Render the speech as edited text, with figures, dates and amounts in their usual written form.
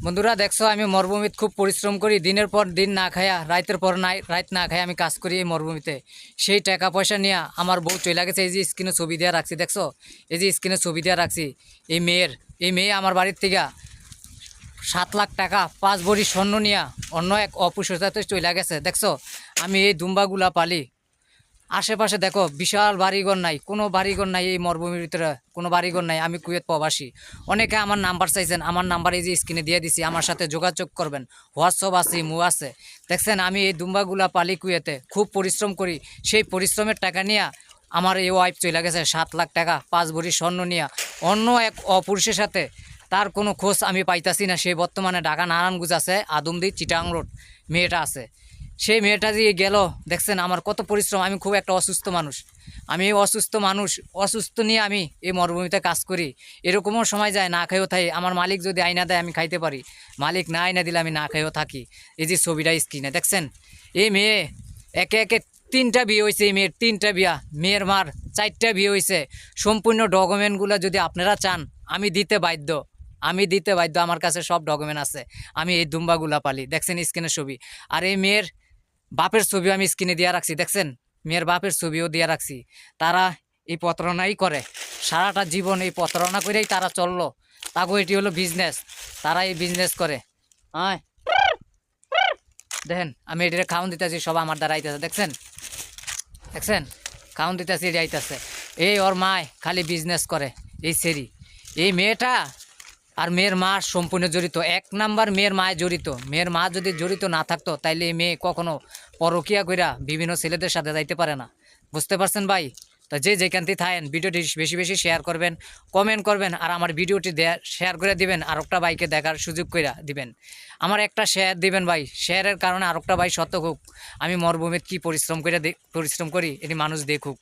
বন্ধুরা দেখছো আমি মরুভূমিতে খুব পরিশ্রম করি, দিনের পর দিন না খায়া, রাতের পর রাত না খায়া আমি কাজ করি এই মরুভূমিতে। সেই টাকা পয়সা নিয়ে আমার বউ চলে গেছে। এই যে স্ক্রিনে ছবি দেওয়া রাখছি দেখছো, এই যে স্ক্রিনে ছবি দেওয়া রাখছি এই মেয়ে আমার বাড়ির থেকে 7 লাখ টাকা 5 ভরি স্বর্ণ নিয়ে অন্য এক অপুষতাতে চলে গেছে। দেখছো আমি এই দুম্বাগুলা পালি, আশেপাশে দেখো বিশাল বাড়িঘর নাই, কোনো বাড়িঘর নাই, এই মরুভূমির ভিতরে কোনো বাড়িঘর নাই। আমি কুয়েত প্রবাসী, অনেকে আমার নাম্বার চাইছেন, আমার নাম্বার এই যে স্ক্রিনে দিয়ে দিছি, আমার সাথে যোগাযোগ করবেন। হোয়াটসঅ্যাপ আছে, ইমো আছে। দেখছেন আমি এই দুম্বাগুলা পালি কুয়েতে, খুব পরিশ্রম করি। সেই পরিশ্রমের টাকা নিয়ে আমার এই ওয়াইফ চলে গেছে 7 লাখ টাকা 5 ভরি স্বর্ণ নিয়ে অন্য এক অপুরুষের সাথে। তার কোনো খোঁজ আমি পাইতাছি না। সে বর্তমানে ঢাকা নারায়ণগঞ্জ আছে, আদমদি চিটাং রোড মেয়েটা আছে। সেই মেয়েটা দিয়ে গেল। দেখছেন আমার কত পরিশ্রম। আমি খুব একটা অসুস্থ মানুষ, আমি অসুস্থ নিয়ে আমি এই মরুভূমিতে কাজ করি। এরকমও সময় যায় না খাইও থাকি। আমার মালিক যদি আইনা দেয় আমি খাইতে পারি, মালিক না আইনা দিলে আমি না খাইও থাকি। এই যে ছবিটা স্ক্রিনে দেখছেন, এই মেয়ে একে একে 3টা বিয়ে হয়েছে। এই মেয়ের 3টা বিয়া, মেয়ের মার 4টা বিয়ে হয়েছে। সম্পূর্ণ ডকুমেন্টগুলো যদি আপনারা চান আমি দিতে বাধ্য, আমার কাছে সব ডকুমেন্ট আছে। আমি এই দুম্বাগুলা পালি। দেখছেন স্ক্রিনের ছবি। আর এই মেয়ের বাপের ছবিও আমি স্ক্রিনে দিয়ে রাখছি। দেখছেন মেয়ের বাপের ছবিও দিয়ে রাখছি। তারা এই প্রতারণাই করে, সারাটা জীবন এই প্রতারণা করেই তারা চললো। তাগো এটি হলো বিজনেস, তারা এই বিজনেস করে। হ্যাঁ দেখেন আমি এটির খাওয়ান দিতেছি, সব আমার দ্বারা আইতেছে। দেখছেন খাওয়ান দিতেছি, এটি আইতেছে। এই ওর মায় খালি বিজনেস করে। এই সেরি এই মেয়েটা আর মেয়ের মা সম্পূর্ণ জড়িত। 1 নাম্বার মেয়ের মায় জড়িত। মেয়ের মা যদি জড়িত না থাকতো তাইলে এই মেয়ে কখনো পরকিয়া কইরা বিভিন্ন ছেলেদের সাথে যাইতে পারে না। বুঝতে পারছেন ভাই? তো যে যেখান থেকে থাকেন ভিডিওটি বেশি বেশি শেয়ার করবেন, কমেন্ট করবেন, আর আমার ভিডিওটি শেয়ার করে দিবেন, আর একটা ভাইকে দেখার সুযোগ করে দিবেন। আমার একটা শেয়ার দিবেন ভাই, শেয়ারের কারণে আর একটা ভাই সত্য হোক আমি মরুভূমিতে কী পরিশ্রম করি এটি মানুষ দেখুক।